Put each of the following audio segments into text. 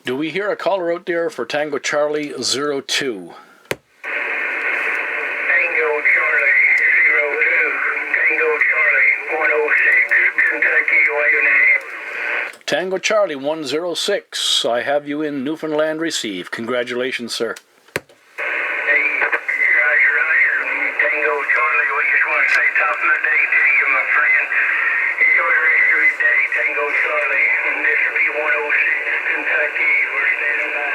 Do we hear a caller out there for Tango Charlie 02? Tango Charlie 02. Tango Charlie 106. Kentucky, what's your name? Tango Charlie 106. I have you in Newfoundland receive. Congratulations, sir. Hey, Roger, Roger. Tango Charlie, we just want to say top of the day to you, my friend. Enjoy the rest of your day, Tango Charlie. And this will be 106, Kentucky. We're standing by.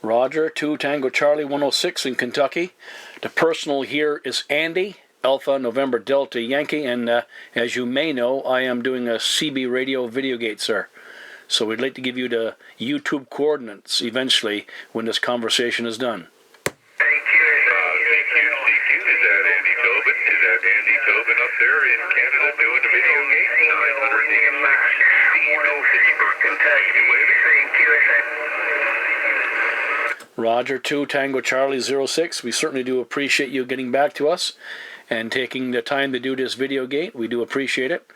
Roger, 2 Tango Charlie 106 in Kentucky. The personal here is Andy, Alpha November Delta Yankee, and as you may know, I am doing a CB radio VideoGate, sir. So we'd like to give you the YouTube coordinates eventually when this conversation is done. Thank you. Is that Andy Tobin? Is that Andy Tobin up there in Canada doing the VideoGate? 906 Kentucky. Thank you. Roger, 2 Tango Charlie 06. We certainly do appreciate you getting back to us and taking the time to do this VideoGate. We do appreciate it.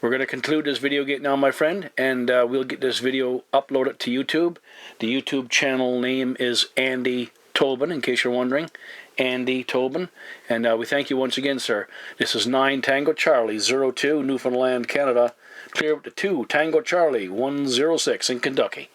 We're going to conclude this VideoGate now, my friend, and we'll get this video uploaded to YouTube. The YouTube channel name is Andy Tobin, in case you're wondering. Andy Tobin. And we thank you once again, sir. This is 9 Tango Charlie 02, Newfoundland, Canada. Clear up to 2 Tango Charlie 106 in Kentucky.